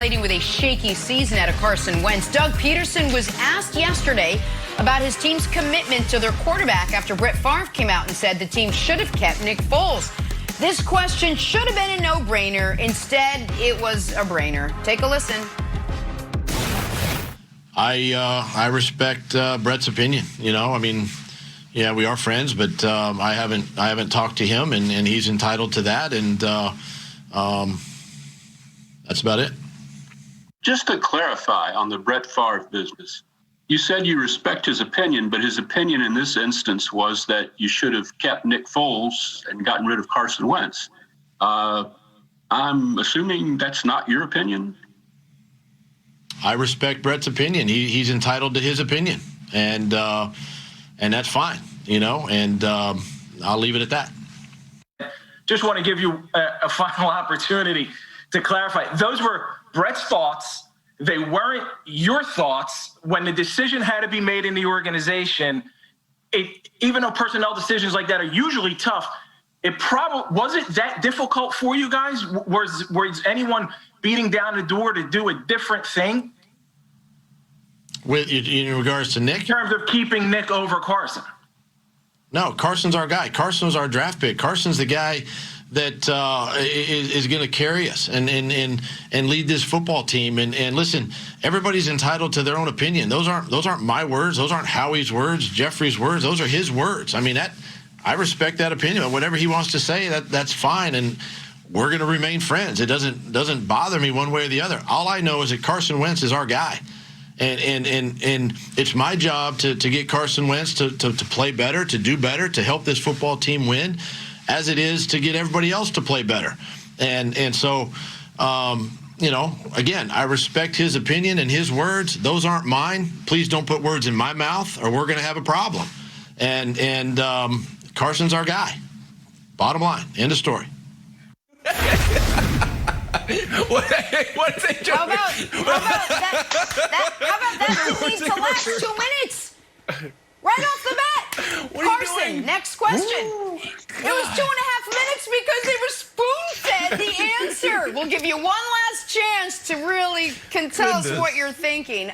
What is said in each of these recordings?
With a shaky season out of Carson Wentz, Doug Pederson was asked yesterday about his team's commitment to their quarterback after Brett Favre came out and said the team should have kept Nick Foles. This question should have been a no-brainer. Instead, it was a brainer. Take a listen. I respect Brett's opinion. You know, I mean, yeah, we are friends, but I haven't talked to him, and he's entitled to that, and that's about it. Just to clarify on the Brett Favre business, you said you respect his opinion, but his opinion in this instance was that you should have kept Nick Foles and gotten rid of Carson Wentz. I'm assuming that's not your opinion? I respect Brett's opinion. He's entitled to his opinion, and that's fine, you know, and I'll leave it at that. Just want to give you a final opportunity to clarify. Those were Brett's thoughts. They weren't your thoughts. When the decision had to be made in the organization, even though personnel decisions like that are usually tough, it probably wasn't that difficult for you guys. Was anyone beating down the door to do a different thing? In regards to Nick? In terms of keeping Nick over Carson? No, Carson's our guy. Carson's our draft pick. Carson's the guy that is going to carry us and lead this football team. And listen, everybody's entitled to their own opinion. Those aren't my words. Those aren't Howie's words, Jeffrey's words. Those are his words. I mean, I respect that opinion. Whatever he wants to say, that's fine. And we're going to remain friends. It doesn't bother me one way or the other. All I know is that Carson Wentz is our guy. And it's my job to get Carson Wentz to play better, to do better, to help this football team win, as it is to get everybody else to play better. And so, you know, again, I respect his opinion and his words. Those aren't mine. Please don't put words in my mouth or we're going to have a problem. And Carson's our guy. Bottom line. End of story. What is it, How about that didn't need to last 2 minutes? Right off the bat. What are you Carson, doing? next question. Ooh, it was 2.5 minutes because they were spoon-fed the answer. We'll give you one last chance to really tell us what you're thinking.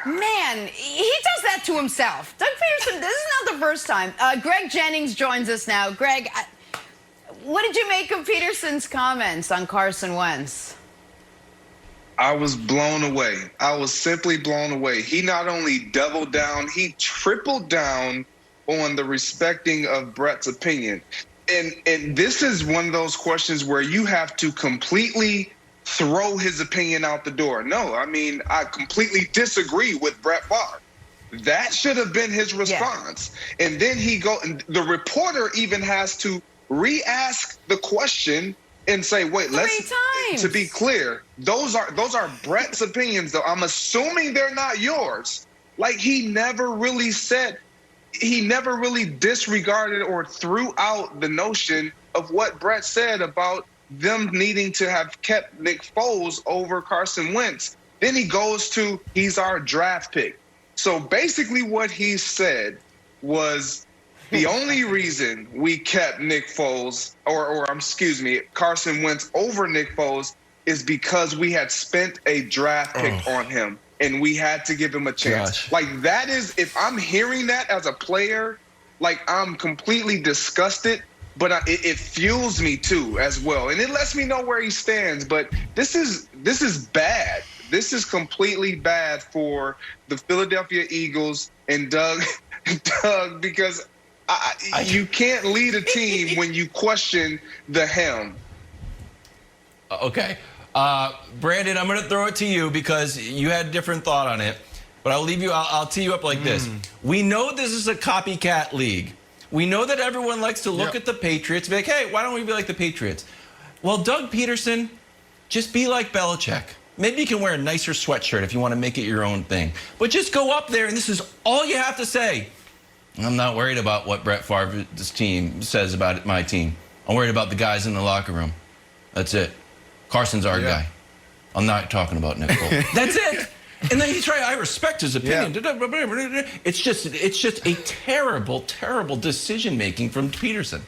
Man, he does that to himself. Doug Pederson, this is not the first time. Greg Jennings joins us now. Greg, what did you make of Pederson's comments on Carson Wentz? I was blown away. I was simply blown away. He not only doubled down, he tripled down on the respecting of Brett's opinion. And this is one of those questions where you have to completely throw his opinion out the door. No, I mean, I completely disagree with Brett Favre. That should have been his response. Yeah. And then the reporter even has to re-ask the question and say, wait, to be clear, those are Brett's opinions, though. I'm assuming they're not yours. Like, he never really disregarded or threw out the notion of what Brett said about them needing to have kept Nick Foles over Carson Wentz. Then he goes to, he's our draft pick. So basically what he said was, the only reason we kept Nick Foles, or excuse me, Carson Wentz over Nick Foles is because we had spent a draft pick on him and we had to give him a chance. Gosh. Like, that is, if I'm hearing that as a player, like, I'm completely disgusted, but it fuels me too as well. And it lets me know where he stands. But this is bad. This is completely bad for the Philadelphia Eagles and Doug, because you can't lead a team when you question the helm. Okay. Brandon, I'm going to throw it to you because you had a different thought on it. But I'll tee you up like this. We know this is a copycat league. We know that everyone likes to look at the Patriots and be like, hey, why don't we be like the Patriots? Well, Doug Pederson, just be like Belichick. Maybe you can wear a nicer sweatshirt if you want to make it your own thing. But just go up there and this is all you have to say. I'm not worried about what Brett Favre's team says about my team. I'm worried about the guys in the locker room. That's it. Carson's our guy. I'm not talking about Nick Foles. That's it. And then he's right. I respect his opinion. Yeah. It's just a terrible, terrible decision making from Pederson.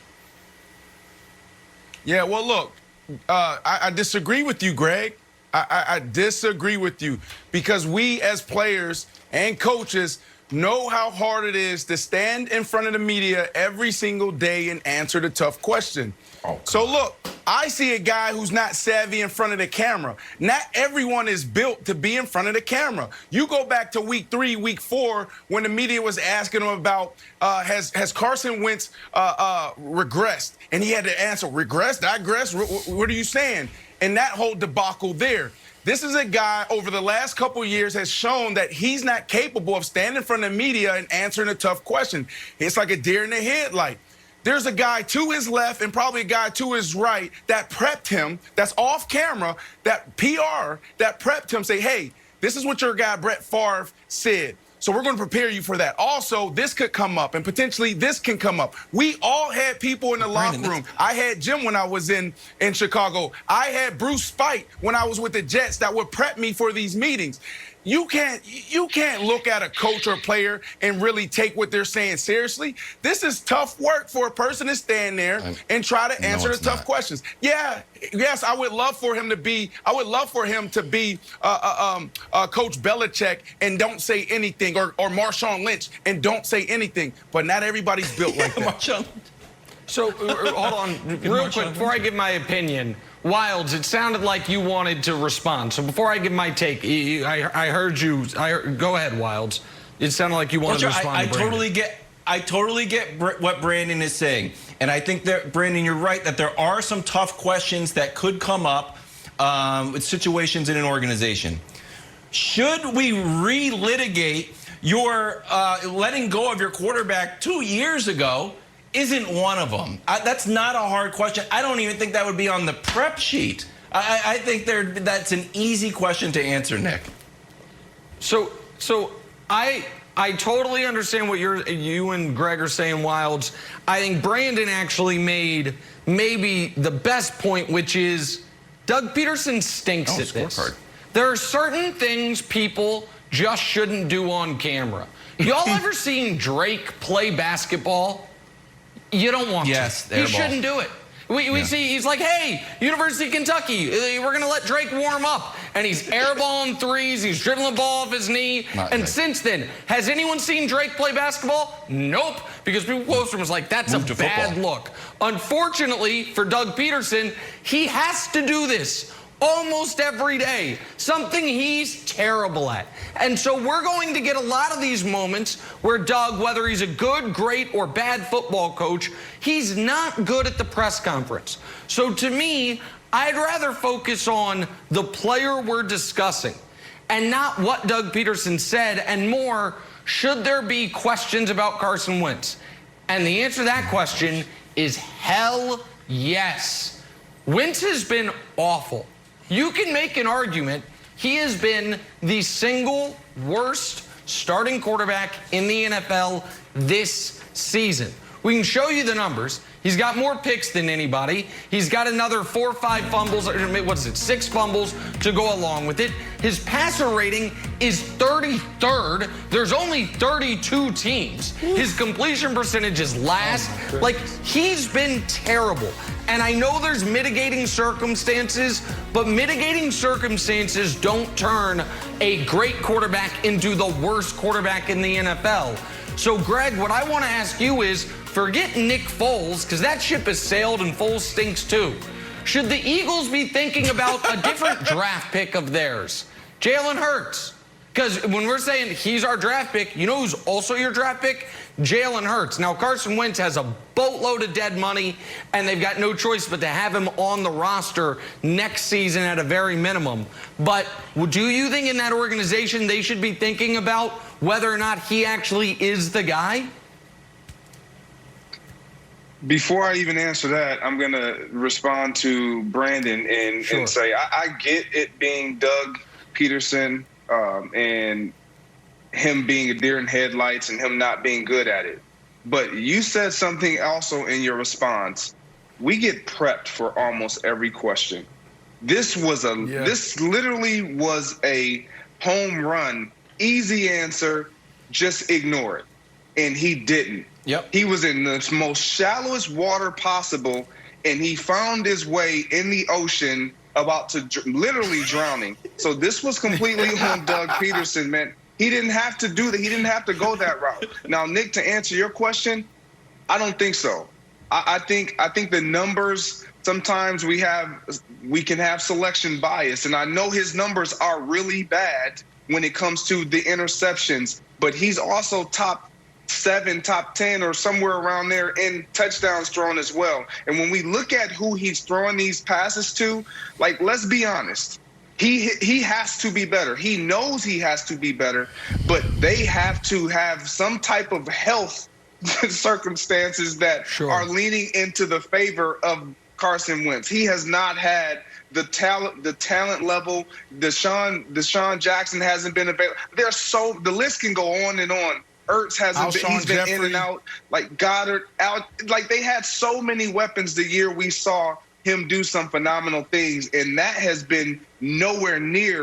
Yeah. Well, look, I disagree with you, Greg. I disagree with you because we as players and coaches know how hard it is to stand in front of the media every single day and answer the tough question. So look, I see a guy who's not savvy in front of the camera. Not everyone is built to be in front of the camera. You go back to week 3, week 4, when the media was asking him about has Carson Wentz regressed? And he had to answer, regressed, digressed, what are you saying? And that whole debacle there. This is a guy over the last couple of years has shown that he's not capable of standing in front of the media and answering a tough question. It's like a deer in the headlight. There's a guy to his left and probably a guy to his right that prepped him, that's off camera, that PR, that prepped him, say, hey, this is what your guy Brett Favre said. So we're going to prepare you for that. Also, this could come up, and potentially this can come up. We all had people in the locker room. I had Jim when I was in Chicago. I had Bruce Spite when I was with the Jets that would prep me for these meetings. You can't look at a coach or player and really take what they're saying seriously. This is tough work for a person to stand there and try to answer the tough questions. Yeah, yes, I would love for him to be Coach Belichick and don't say anything, or Marshawn Lynch and don't say anything. But not everybody's built like that. So hold on, real quick before I give my opinion. Wilds, it sounded like you wanted to respond. So before I give my take, I heard you. Go ahead, Wilds. It sounded like you wanted to respond. I totally get what Brandon is saying, and I think that Brandon, you're right that there are some tough questions that could come up with situations in an organization. Should we relitigate your letting go of your quarterback 2 years ago? Isn't one of them. That's not a hard question. I don't even think that would be on the prep sheet. I think that's an easy question to answer, Nick. So I totally understand what you and Greg are saying, Wilds. I think Brandon actually made maybe the best point, which is Doug Pederson stinks at this. There are certain things people just shouldn't do on camera. Y'all ever seen Drake play basketball? You don't want to. You shouldn't do it. We see he's like, hey, University of Kentucky, we're going to let Drake warm up. And he's airballing threes. He's dribbling the ball off his knee. Since then, has anyone seen Drake play basketball? Nope. Because people close to him was like, that's a bad look. Unfortunately for Doug Pederson, he has to do this almost every day, something he's terrible at. And so we're going to get a lot of these moments where Doug, whether he's a good, great, or bad football coach, he's not good at the press conference. So to me, I'd rather focus on the player we're discussing and not what Doug Pederson said, and more, should there be questions about Carson Wentz? And the answer to that question is hell yes. Wentz has been awful. You can make an argument he has been the single worst starting quarterback in the NFL this season. We can show you the numbers. He's got more picks than anybody. He's got another 4 or 5 fumbles, or what is it, 6 fumbles to go along with it. His passer rating is 33rd. There's only 32 teams. His completion percentage is last. Like, he's been terrible. And I know there's mitigating circumstances, but mitigating circumstances don't turn a great quarterback into the worst quarterback in the NFL. So, Greg, what I want to ask you is, forget Nick Foles, because that ship has sailed and Foles stinks too. Should the Eagles be thinking about a different draft pick of theirs? Jalen Hurts. Because when we're saying he's our draft pick, you know who's also your draft pick? Jalen Hurts. Now, Carson Wentz has a boatload of dead money, and they've got no choice but to have him on the roster next season at a very minimum. But do you think in that organization they should be thinking about whether or not he actually is the guy? Before I even answer that, I'm going to respond to Brandon and say I get it being Doug Pederson and him being a deer in headlights and him not being good at it. But you said something also in your response. We get prepped for almost every question. This literally was a home run, easy answer, just ignore it. And he didn't. Yep. He was in the most shallowest water possible, and he found his way in the ocean about to literally drowning. So this was completely on Doug Pederson, man. He didn't have to do that. He didn't have to go that route. Now, Nick, to answer your question, I don't think so. I think the numbers, sometimes we can have selection bias, and I know his numbers are really bad when it comes to the interceptions, but he's also top 7, top 10, or somewhere around there in touchdowns thrown as well. And when we look at who he's throwing these passes to, like, let's be honest, he has to be better. He knows he has to be better, but they have to have some type of health circumstances that are leaning into the favor of Carson Wentz. He has not had the talent level. Deshaun Jackson hasn't been available. The list can go on and on. Ertz hasn't been, he's been in and out, like Goddard out. Like, they had so many weapons the year we saw him do some phenomenal things, and that has been nowhere near